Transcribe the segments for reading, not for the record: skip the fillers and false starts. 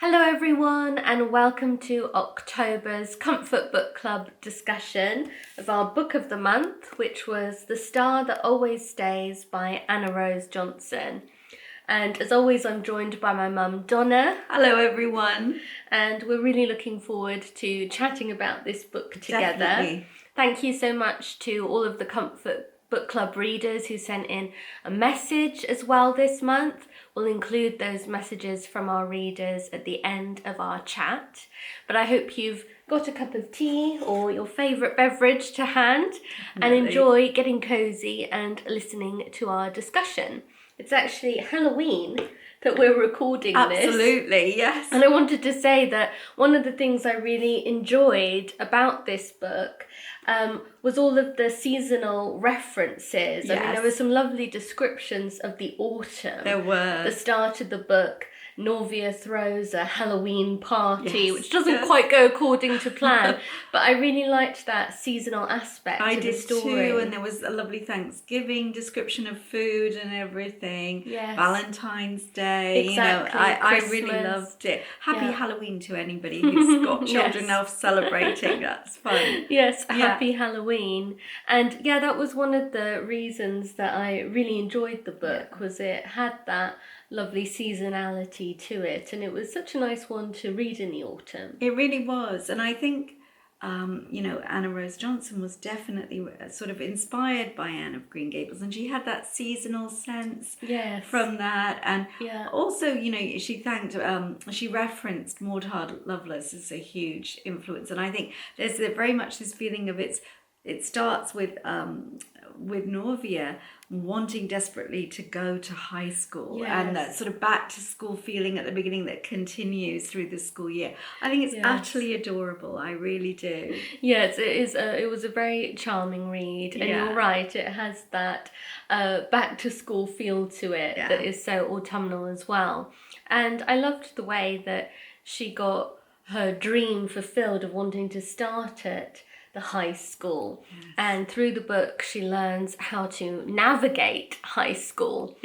Hello everyone and welcome to October's Comfort Book Club discussion of our book of the month, which was The Star That Always Stays by Anna Rose Johnson. And as always, I'm joined by my mum Donna. Hello everyone. And we're really looking forward to chatting about this book together. Definitely. Thank you so much to all of the Comfort Book Club readers who sent in a message as well this month. We'll include those messages from our readers at the end of our chat. But I hope you've got a cup of tea or your favourite beverage to hand and enjoy getting cosy and listening to our discussion. It's actually Halloween that we're recording this. Absolutely, yes. And I wanted to say that one of the things I really enjoyed about this book was all of the seasonal references. Yes. I mean, there were some lovely descriptions of the autumn. There were. The start of the book, Norvia throws a Halloween party, Yes. which doesn't quite go according to plan. But I really liked that seasonal aspect of the story. Too, and there was a lovely Thanksgiving description of food and everything. Yes. Valentine's Day. Exactly. I really Christmas. loved it. Happy Halloween to anybody who's got children now celebrating. That's fun. Yes, happy Halloween. And yeah, that was one of the reasons that I really enjoyed the book, was it had that lovely seasonality to it, and it was such a nice one to read in the autumn. It really was. And I think Anna Rose Johnson was definitely sort of inspired by Anne of Green Gables, and she had that seasonal sense from that. And also, she referenced Maud Lovelace as a huge influence. And I think there's very much this feeling of it starts with Norvia wanting desperately to go to high school, and that sort of back to school feeling at the beginning that continues through the school year. I think it's utterly adorable. I really do. Yes, it is. It was a very charming read, and you're right. It has that back to school feel to it that is so autumnal as well. And I loved the way that she got her dream fulfilled of wanting to start at the high school. And through the book she learns how to navigate high school.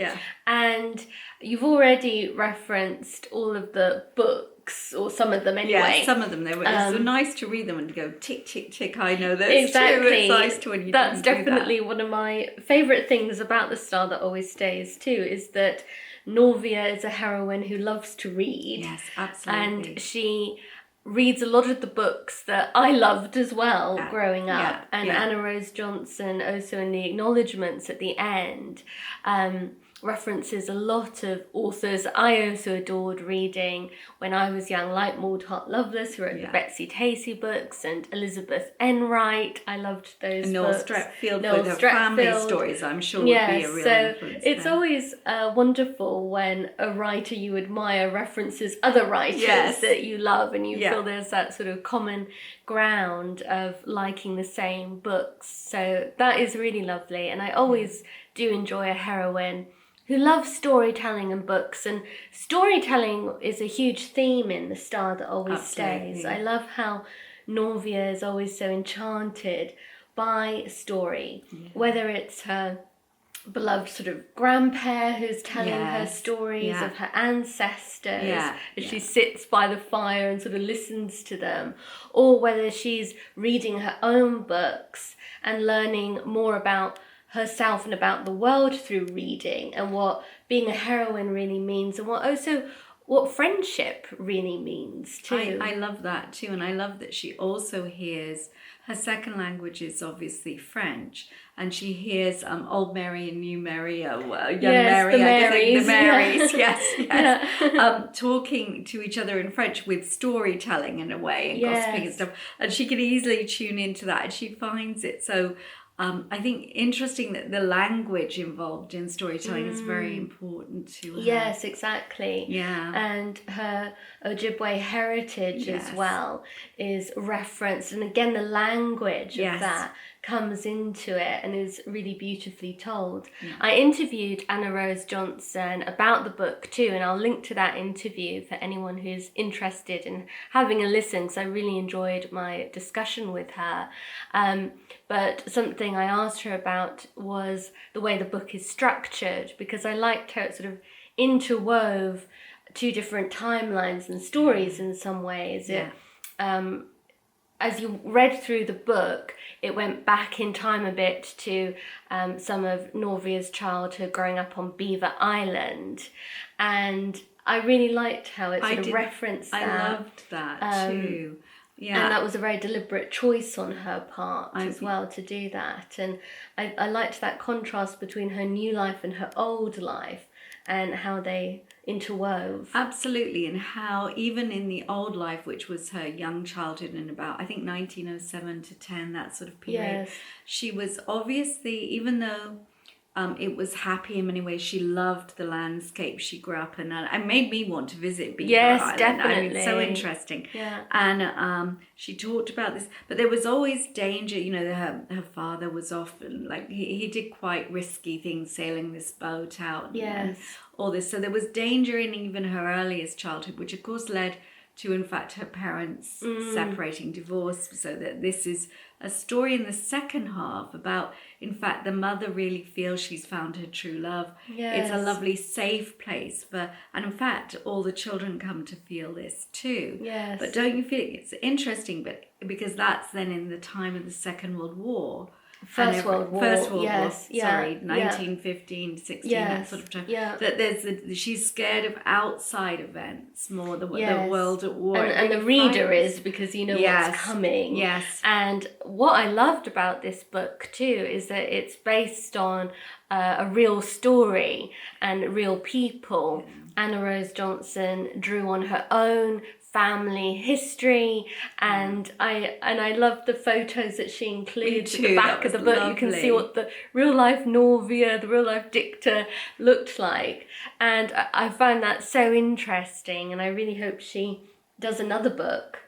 And you've already referenced all of the books, or some of them anyway. Some of them. They were so nice to read them and go tick tick tick. I know those exactly. too. It's nice to when you That's definitely that. One of my favourite things about The Star That Always Stays too, is that Norvia is a heroine who loves to read. Yes, absolutely. And she reads a lot of the books that I loved as well growing up. Anna Rose Johnson, also in the acknowledgements at the end, references a lot of authors I also adored reading when I was young, like Maud Lovelace, who wrote the Betsy Tacy books, and Elizabeth Enright. I loved those and books. Noel Streatfeild with her family stories, I'm sure would be a real influence. It's always wonderful when a writer you admire references other writers that you love, and you feel there's that sort of common ground of liking the same books. So that is really lovely, and I always do enjoy a heroine who loves storytelling and books. And storytelling is a huge theme in The Star That Always Stays. I love how Norvia is always so enchanted by story, whether it's her beloved sort of grandpa who's telling her stories of her ancestors as she sits by the fire and sort of listens to them, or whether she's reading her own books and learning more about herself and about the world through reading, and what being a heroine really means, and what friendship really means too. I love that too, and I love that she also hears, her second language is obviously French, and she hears Old Mary and New Mary, Young Mary, the Marys, talking to each other in French with storytelling in a way, and gossiping and stuff, and she can easily tune into that, and she finds it so I think interesting that the language involved in storytelling is very important to her. Yes, exactly. Yeah. And her Ojibwe heritage as well is referenced. And again, the language of that comes into it and is really beautifully told. I interviewed Anna Rose Johnson about the book too, and I'll link to that interview for anyone who's interested in having a listen, because I really enjoyed my discussion with her. But something I asked her about was the way the book is structured, because I liked how it sort of interwove two different timelines and stories in some ways. Yeah. As you read through the book, it went back in time a bit to some of Norvia's childhood growing up on Beaver Island. And I really liked how it sort of referenced that. I loved that too. Yeah. And that was a very deliberate choice on her part as well to do that. And I liked that contrast between her new life and her old life and how they interwove. Absolutely. And how even in the old life, which was her young childhood in about, I think, 1907 to 10, that sort of period, she was obviously, even though it was happy in many ways, she loved the landscape she grew up in, and it made me want to visit Beaver Island. Definitely. I mean, so interesting. Yeah. And she talked about this, but there was always danger. You know, her father was often like he did quite risky things, sailing this boat out. And all this, so there was danger in even her earliest childhood, which of course led to, in fact, her parents separating, divorce. So that this is a story in the second half about, in fact, the mother really feels she's found her true love. It's a lovely, safe place and in fact, all the children come to feel this too. But don't you feel it's interesting? But because that's then in the time of the Second World War. First World War, 1915, 16, that sort of time. That she's scared of outside events more than the world at war. And the reader is, because you know what's coming. Yes. And what I loved about this book too is that it's based on a real story and real people. Anna Rose Johnson drew on her own family history, and I love the photos that she includes at the back of the book. Lovely. You can see what the real life Norvia, the real life Dicta looked like, and I found that so interesting, and I really hope she does another book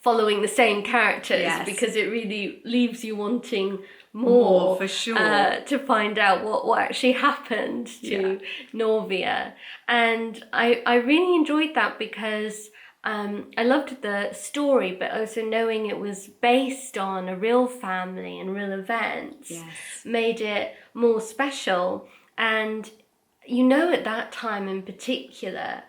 following the same characters, because it really leaves you wanting more for sure, to find out what actually happened to Norvia. And I really enjoyed that because I loved the story, but also knowing it was based on a real family and real events made it more special. And you know, at that time in particular,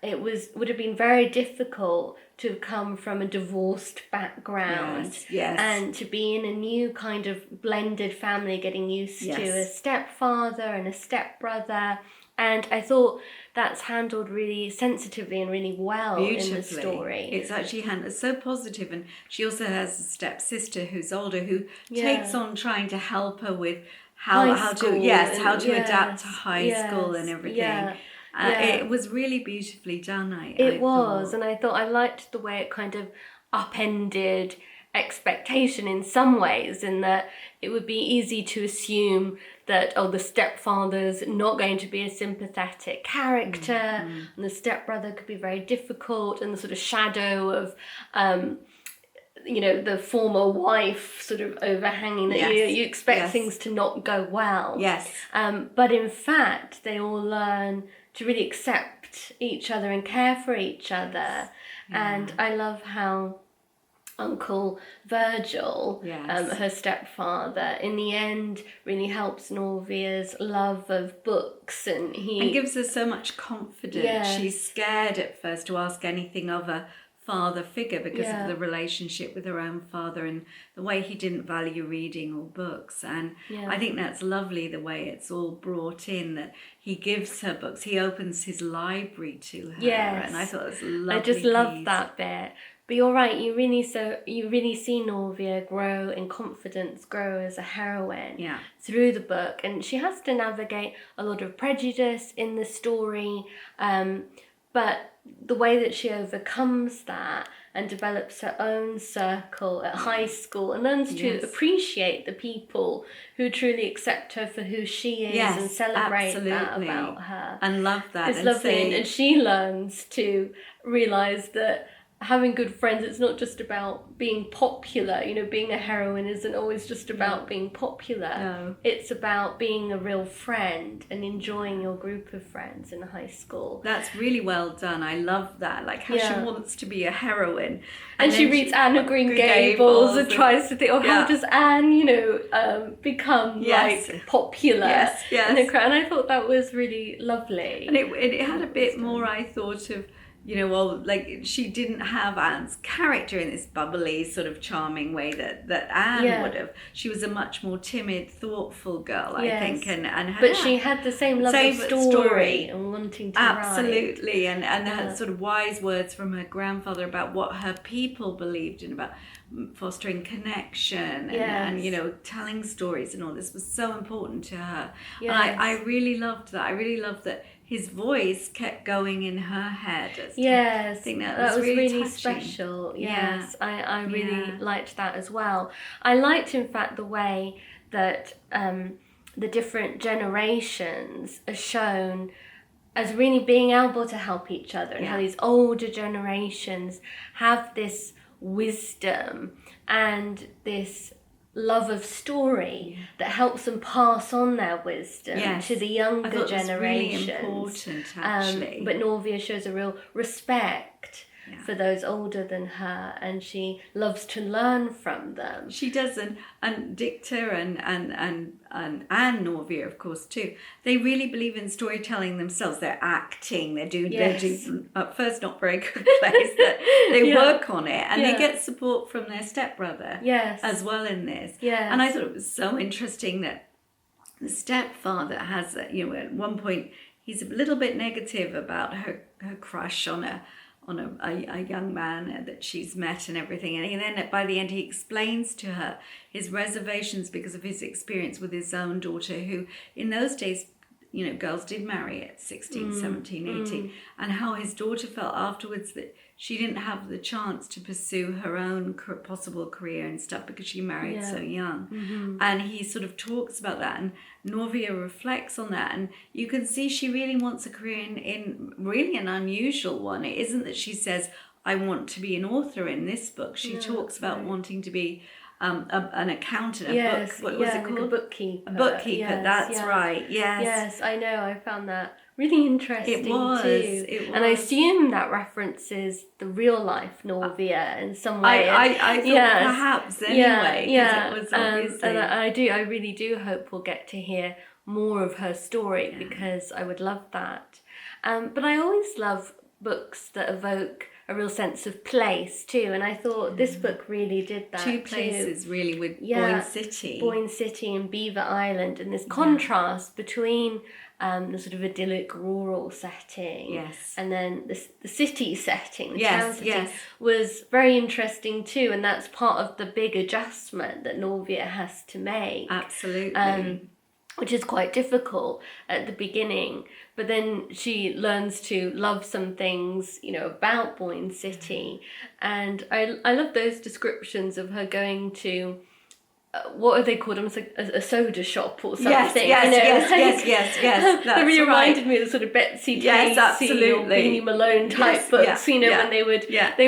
it would have been very difficult to come from a divorced background and to be in a new kind of blended family, getting used to a stepfather and a stepbrother. And I thought that's handled really sensitively and really well in the story. It's actually handled so positive, and she also has a stepsister who's older who takes on trying to help her with how to adapt to high school and everything. It was really beautifully done. I thought. And I thought I liked the way it kind of upended expectation in some ways, in that it would be easy to assume that the stepfather's not going to be a sympathetic character, and the stepbrother could be very difficult, and the sort of shadow of the former wife sort of overhanging that you expect things to not go well. But in fact, they all learn to really accept each other and care for each other. And I love how Uncle Virgil, her stepfather, in the end really helps Norvia's love of books, and gives her so much confidence. She's scared at first to ask anything of a father figure because of the relationship with her own father and the way he didn't value reading or books. And I think that's lovely, the way it's all brought in, that he gives her books, he opens his library to her. And I thought it was a lovely I just loved that bit. But you're right, you really see Norvia grow in confidence, grow as a heroine through the book, and she has to navigate a lot of prejudice in the story, but the way that she overcomes that and develops her own circle at high school and learns to appreciate the people who truly accept her for who she is and celebrate that about her. And love that. It's lovely. And she learns to realise that having good friends, it's not just about being popular. You know, being a heroine isn't always just about being popular. No. It's about being a real friend and enjoying your group of friends in high school. That's really well done. I love that. Like how she wants to be a heroine. And she reads Anne of Green Gables and tries to think, how does Anne, you know, become like popular in the crowd? And I thought that was really lovely. And it had a bit more, I thought, of, you know, well, like she didn't have Anne's character in this bubbly, sort of charming way that Anne would have. She was a much more timid, thoughtful girl, I think, but she had the same love of story and wanting to absolutely, write. and had sort of wise words from her grandfather about what her people believed in, about fostering connection and you know, telling stories and all this was so important to her. And I really loved that. I really loved that his voice kept going in her head. Yes, I think that was really touching. Special. Yes, I really liked that as well. I liked, in fact, the way that the different generations are shown as really being able to help each other, and how these older generations have this wisdom and this love of story that helps them pass on their wisdom to the younger generations. Really important, actually. But Norvia shows a real respect for those older than her, and she loves to learn from them. She does, and Dicta and Norvia, of course, too. They really believe in storytelling themselves. They're acting. They're doing at first not very good plays. They work on it, and they get support from their stepbrother as well in this. And I thought it was so interesting that the stepfather has, you know, at one point he's a little bit negative about her crush on a young man that she's met and everything, and then by the end he explains to her his reservations because of his experience with his own daughter, who in those days, you know, girls did marry at 16, 17, 18, and how his daughter felt afterwards that she didn't have the chance to pursue her own possible career and stuff because she married so young. And he sort of talks about that, and Norvia reflects on that, and you can see she really wants a career in really an unusual one. It isn't that she says, I want to be an author in this book. She talks about wanting to be an accountant, what was it called? Like a bookkeeper. A bookkeeper, that's right, Yes, I know, I found that really interesting it was. And I assume that references the real life Norvia in some way. I thought perhaps anyway. It was obviously. And I really do hope we'll get to hear more of her story because I would love that. But I always love books that evoke a real sense of place too, and I thought this book really did that. Two places really with Boyne City and Beaver Island, and this contrast between the sort of idyllic rural setting and then the city setting, the town setting, was very interesting too, and that's part of the big adjustment that Norvia has to make. Absolutely. Which is quite difficult at the beginning, but then she learns to love some things, you know, about Boyne City, and I love those descriptions of her going to what are they called? Almost like a soda shop or something. Yes. That really reminded me of the sort of Betsy Tacy or Beanie Malone type books. You know, when they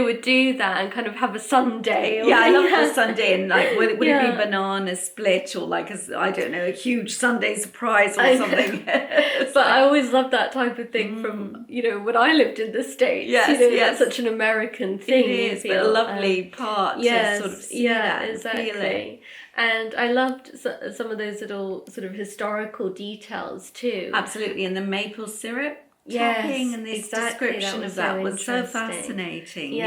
would do that and kind of have a sundae. I love the sundae, and like would it be banana split or like a huge Sunday surprise or something. But I always loved that type of thing from, you know, when I lived in the States. That's such an American thing. It is, but a lovely part to sort of see that and feel it. And I loved some of those little sort of historical details too. Absolutely, and the maple syrup tapping and this description of that was so fascinating.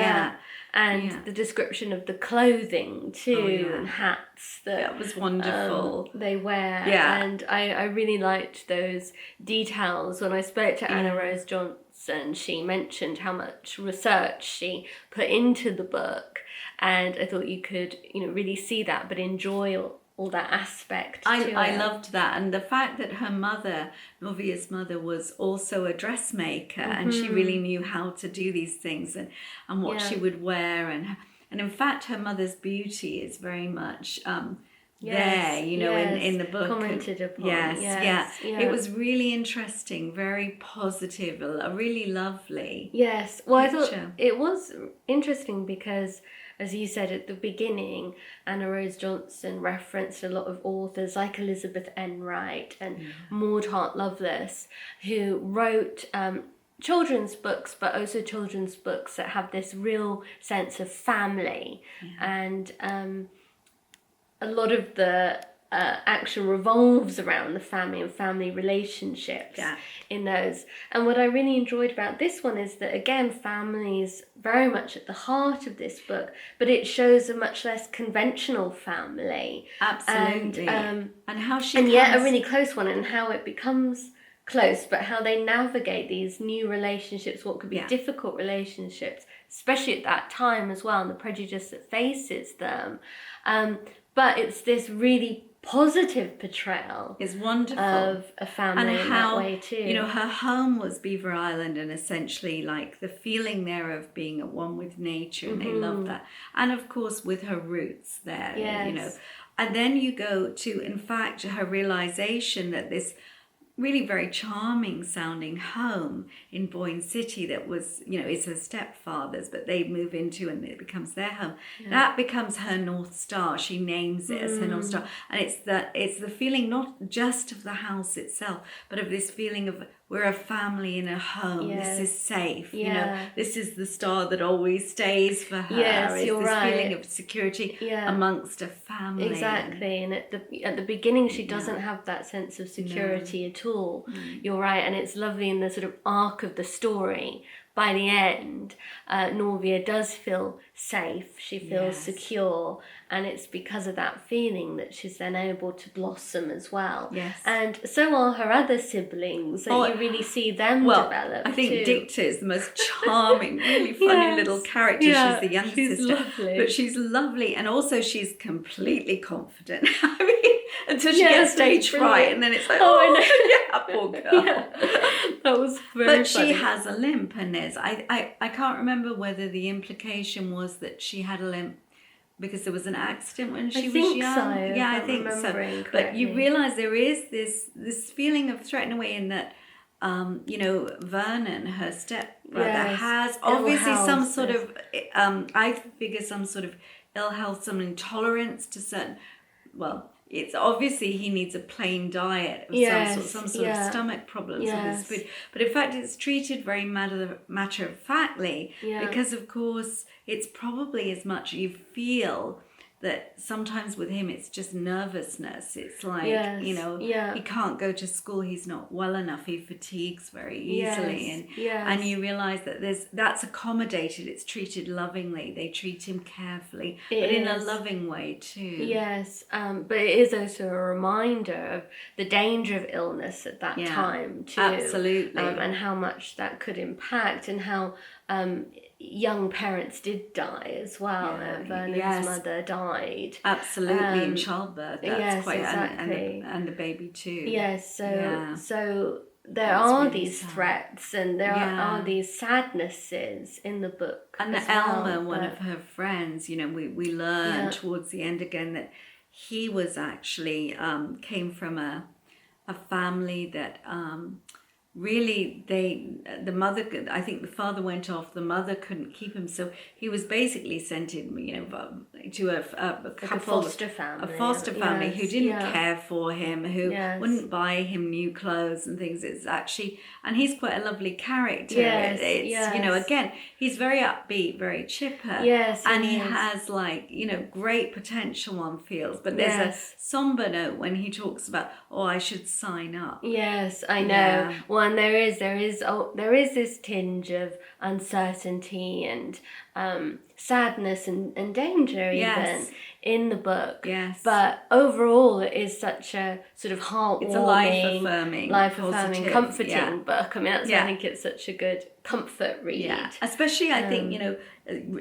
And the description of the clothing too, and hats that was wonderful. They wear. And I really liked those details. When I spoke to Anna Rose Johnson, she mentioned how much research she put into the book. And I thought you could, you know, really see that, but enjoy all that aspect. I loved that, and the fact that her mother, Norvia's mother, was also a dressmaker, and she really knew how to do these things and what she would wear, and in fact her mother's beauty is very much there, in the book. Commented upon. Yes. It was really interesting, very positive, a really lovely Yes. Well, picture. I thought it was interesting because, as you said at the beginning, Anna Rose Johnson referenced a lot of authors like Elizabeth Enright and Maud Hart Lovelace, who wrote children's books, but also children's books that have this real sense of family. And a lot of the action revolves around the family and family relationships in those. And what I really enjoyed about this one is that, again, family is very much at the heart of this book, but it shows a much less conventional family. Absolutely. And how she yet a really close one, and how it becomes close, but how they navigate these new relationships, what could be difficult relationships, especially at that time as well, and the prejudice that faces them. But it's this really positive portrayal is wonderful of a family in that way too. Her home was Beaver Island, and essentially like the feeling there of being at one with nature, and they love that. And of course with her roots there, And then you go to, in fact, her realization that this really very charming sounding home in Boyne City that was, is her stepfather's, but they move into, and it becomes their home. That becomes her North Star. She names it as her North Star. And it's the feeling not just of the house itself, but of this feeling of we're a family in a home. This is safe. This is the star that always stays for her. Yes, you're this right. feeling of security amongst a family. Exactly. And at the beginning, she doesn't have that sense of security at all. You're right. And it's lovely in the sort of arc of the story. By the end, Norvia does feel safe. She feels secure, and it's because of that feeling that she's then able to blossom as well. Yes. And so are her other siblings, that you really see them develop. I think too. Dicta is the most charming, really funny little character. Yeah, she's the younger she's sister, lovely. but she's lovely, and also she's completely confident. I mean, until she gets stage fright, and then it's like, poor girl. That was very But funny. she has a limp, Inez. I can't remember whether the implication was that she had a limp because there was an accident when she was young. So, yeah, I think so. But you realise there is this feeling of threat in a way, in that Vernon, her stepbrother, has obviously some sort of I figure some sort of ill health, some intolerance to certain, it's obviously he needs a plain diet of some sort of stomach problems with his food. But in fact, it's treated very matter-of-factly because, of course, it's probably as much you feel that sometimes with him it's just nervousness. It's like, he can't go to school, he's not well enough, he fatigues very easily. And you realise that that's accommodated, it's treated lovingly, they treat him carefully, but in a loving way too. Yes, but it is also a reminder of the danger of illness at that time too. Absolutely. And how much that could impact, and how young parents did die as well. Vernon's mother died. Absolutely, in childbirth. That's quite exactly. and the baby too. Yes, so there are really these threats, and there are these sadnesses in the book. And as Elmer, one of her friends, we learn towards the end again that he was actually came from a family that really the mother, I think the father went off, the mother couldn't keep him, so he was basically sent in to a couple, foster family who didn't care for him, who wouldn't buy him new clothes and things. It's actually, and he's quite a lovely character. It's again, he's very upbeat, very chipper, and he has great potential, one feels, but there's a somber note when he talks about, I should sign up. Yes, I know. Well, and there is this tinge of uncertainty and sadness and danger even in the book. Yes. But overall, it is such a sort of heartwarming, it's a life-affirming, comforting book. I mean, that's why I think it's such a good comfort read. Yeah. Especially, I think,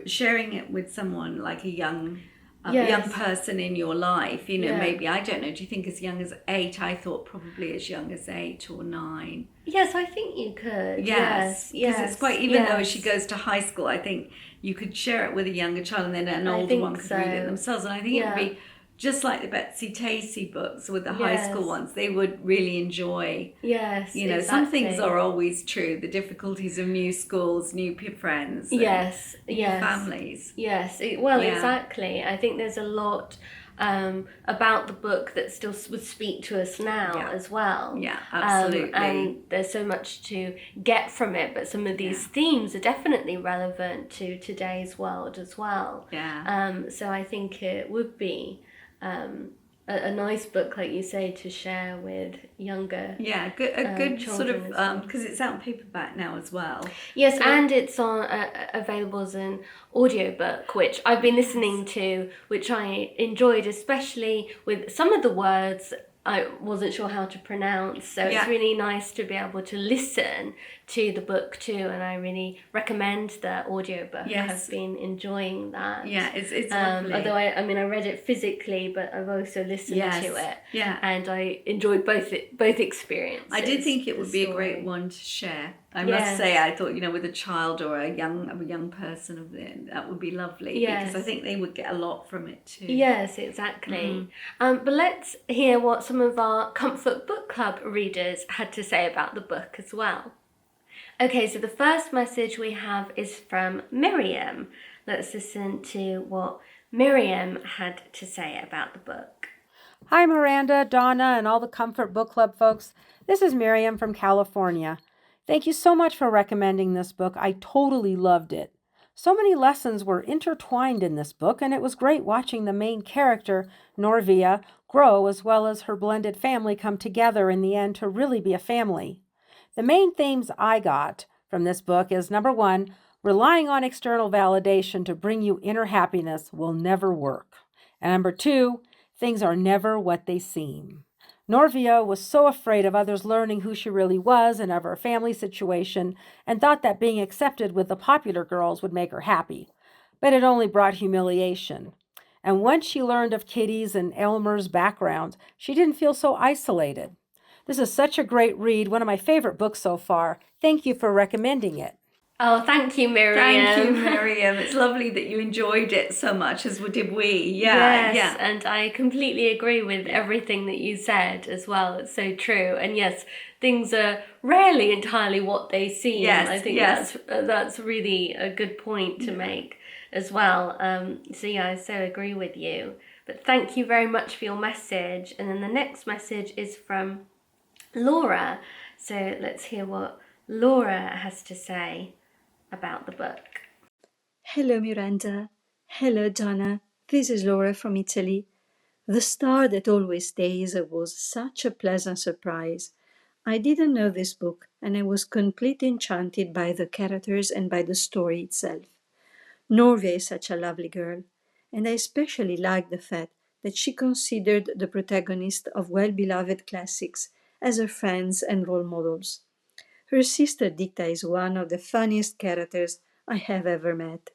sharing it with someone like a young person in your life, maybe, I don't know, do you think as young as 8? I thought probably as young as 8 or 9. Yes, I think you could. Yes. Because it's quite, even though as she goes to high school, I think you could share it with a younger child, and then an older one could read it themselves. And I think it would be just like the Betsy Tacy books with the high school ones, they would really enjoy. Yes, you know, some things are always true. The difficulties of new schools, new friends, new families. Yes, exactly. I think there's a lot about the book that still would speak to us now as well. Yeah, absolutely. And there's so much to get from it, but some of these themes are definitely relevant to today's world as well. Yeah. So I think it would be a nice book, like you say, to share with younger a good sort of because it's out on paperback now as well. Yes, and it's on available as an audiobook, which I've been listening to, which I enjoyed, especially with some of the words I wasn't sure how to pronounce, so it's really nice to be able to listen to the book too, and I really recommend the audiobook. I've been enjoying that. Yeah, it's lovely. Although I read it physically, but I've also listened to it. Yeah. And I enjoyed both experiences. I did think it would be a great one to share. I must say, I thought, with a child or a young person that would be lovely, because I think they would get a lot from it too. Yes, exactly. But let's hear what some of our Comfort Book Club readers had to say about the book as well. Okay, so the first message we have is from Myriam. Let's listen to what Myriam had to say about the book. Hi, Miranda, Donna, and all the Comfort Book Club folks. This is Myriam from California. Thank you so much for recommending this book. I totally loved it. So many lessons were intertwined in this book, and it was great watching the main character, Norvia, grow, as well as her blended family come together in the end to really be a family. The main themes I got from this book is, number one, relying on external validation to bring you inner happiness will never work. And number two, things are never what they seem. Norvia was so afraid of others learning who she really was and of her family situation, and thought that being accepted with the popular girls would make her happy. But it only brought humiliation. And once she learned of Kitty's and Elmer's backgrounds, she didn't feel so isolated. This is such a great read, one of my favorite books so far. Thank you for recommending it. Oh, thank you, Myriam. Thank you, Myriam. It's lovely that you enjoyed it so much, as did we. Yes, and I completely agree with everything that you said as well. It's so true. And yes, things are rarely entirely what they seem. Yes, I think that's really a good point to make as well. So I so agree with you. But thank you very much for your message. And then the next message is from Laura. So let's hear what Laura has to say about the book. Hello, Miranda. Hello, Donna. This is Laura from Italy. The Star That Always Stays was such a pleasant surprise. I didn't know this book, and I was completely enchanted by the characters and by the story itself. Norvia is such a lovely girl, and I especially like the fact that she considered the protagonist of well-beloved classics as her friends and role models. Her sister Dita is one of the funniest characters I have ever met.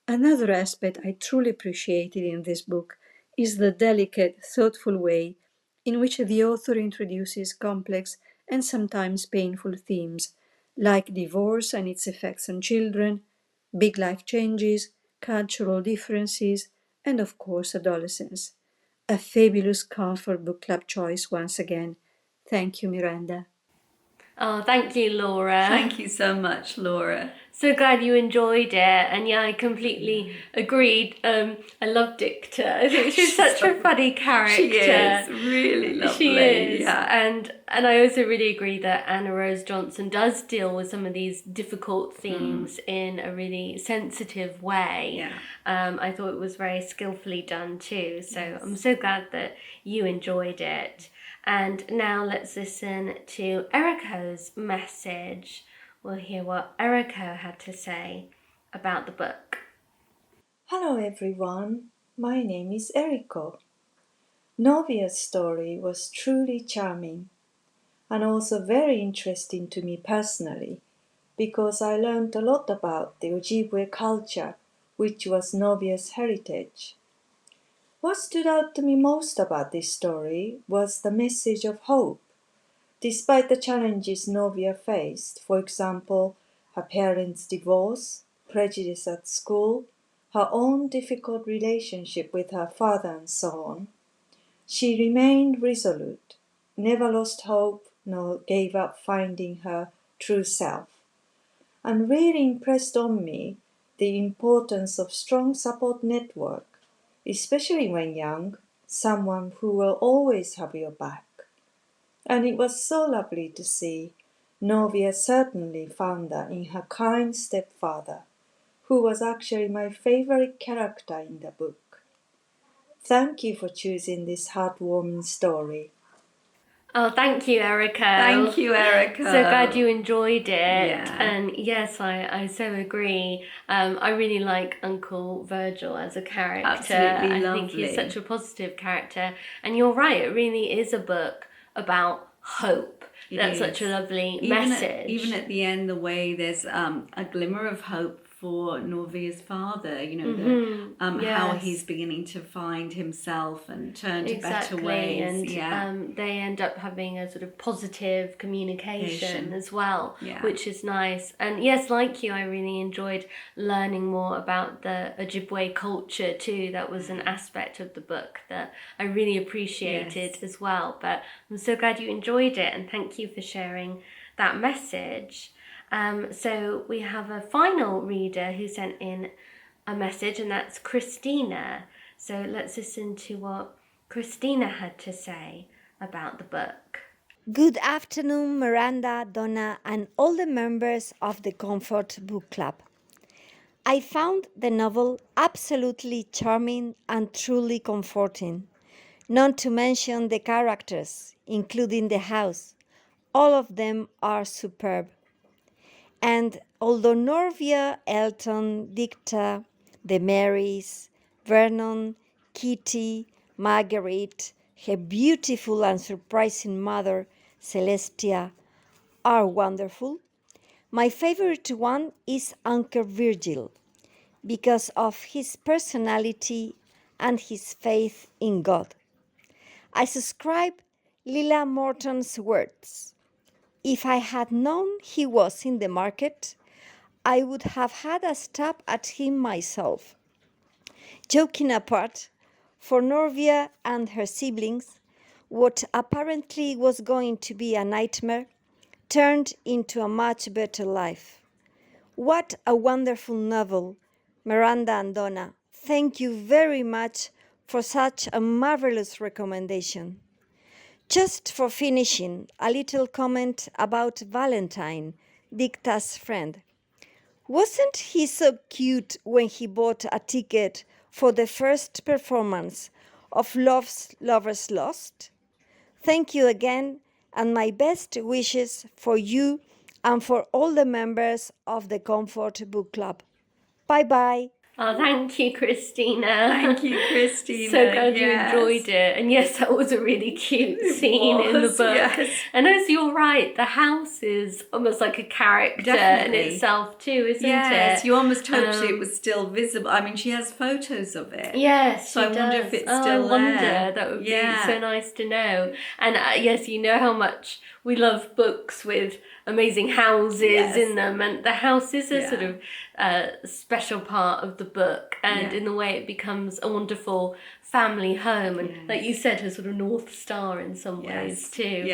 Another aspect I truly appreciated in this book is the delicate, thoughtful way in which the author introduces complex and sometimes painful themes, like divorce and its effects on children, big life changes, cultural differences, and of course adolescence. A fabulous Comfort Book Club choice once again. Thank you, Miranda. Oh, thank you, Laura. Thank you so much, Laura. So glad you enjoyed it. And I completely agreed. I love Dicta. I think she's such a funny character. She is really lovely. She is. Yeah. And I also really agree that Anna Rose Johnson does deal with some of these difficult themes in a really sensitive way. Yeah. I thought it was very skillfully done too. So I'm so glad that you enjoyed it. And now let's listen to Eriko's message. We'll hear what Eriko had to say about the book. Hello everyone, my name is Eriko. Novia's story was truly charming and also very interesting to me personally because I learned a lot about the Ojibwe culture, which was Novia's heritage. What stood out to me most about this story was the message of hope. Despite the challenges Novia faced, for example, her parents' divorce, prejudice at school, her own difficult relationship with her father and so on, she remained resolute, never lost hope, nor gave up finding her true self, and really impressed on me the importance of strong support network, especially when young, someone who will always have your back. And it was so lovely to see Novia certainly found that in her kind stepfather, who was actually my favorite character in the book. Thank you for choosing this heartwarming story. Oh, thank you, Eriko. Thank you, Eriko. So glad you enjoyed it. Yeah. And yes, I so agree. I really like Uncle Virgil as a character. Absolutely lovely. I think he's such a positive character. And you're right, it really is a book about hope. That's such a lovely message. Even at the end, the way there's a glimmer of hope for Novia's father, how he's beginning to find himself and turn to better ways. And they end up having a sort of positive communication as well, which is nice. And yes, like you, I really enjoyed learning more about the Ojibwe culture too. That was an aspect of the book that I really appreciated as well. But I'm so glad you enjoyed it, and thank you for sharing that message. So we have a final reader who sent in a message, and that's Cristina. So let's listen to what Cristina had to say about the book. Good afternoon, Miranda, Donna, and all the members of the Comfort Book Club. I found the novel absolutely charming and truly comforting, not to mention the characters, including the house. All of them are superb. And although Norvia, Elton, Dicta, the Marys, Vernon, Kitty, Marguerite, her beautiful and surprising mother, Celestia, are wonderful, my favorite one is Uncle Virgil because of his personality and his faith in God. I subscribe Lila Morton's words. If I had known he was in the market, I would have had a stab at him myself. Joking apart, for Norvia and her siblings, what apparently was going to be a nightmare turned into a much better life. What a wonderful novel, Miranda and Donna. Thank you very much for such a marvelous recommendation. Just for finishing, a little comment about Valentine, Dicta's friend. Wasn't he so cute when he bought a ticket for the first performance of Lovers Lost? Thank you again, and my best wishes for you and for all the members of the Comfort Book Club. Bye-bye. Oh, thank you, Cristina. Thank you, Cristina. So glad you enjoyed it. And yes, that was a really cute scene in the book. Yes. And as you're right, the house is almost like a character in itself too, isn't it? Yes, you almost hoped it was still visible. I mean, she has photos of it. Yes, so I wonder if it's still there. there. That would be so nice to know. And yes, you know how much we love books with amazing houses in them, and the house is a sort of special part of the book, and in the way it becomes a wonderful family home, and like you said, a sort of North Star in some ways too.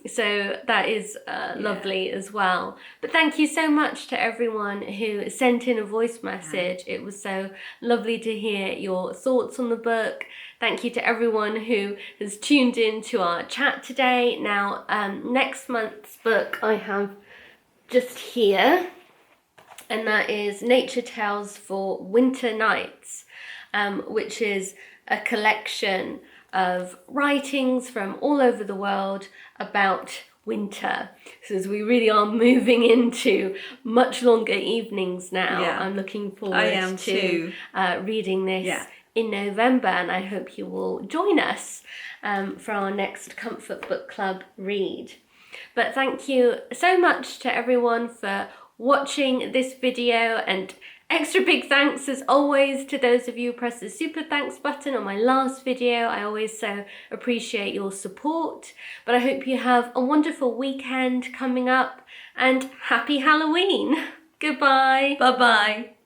So that is lovely as well. But thank you so much to everyone who sent in a voice message. It was so lovely to hear your thoughts on the book. Thank you to everyone who has tuned in to our chat today. Now, next month's book I have just here, and that is Nature Tales for Winter Nights, which is a collection of writings from all over the world about winter. So as we really are moving into much longer evenings now, I'm looking forward to reading this in November, and I hope you will join us for our next Comfort Book Club read. But thank you so much to everyone for watching this video, and extra big thanks as always to those of you who pressed the super thanks button on my last video. I always so appreciate your support. But I hope you have a wonderful weekend coming up, and happy Halloween. Goodbye. Bye-bye.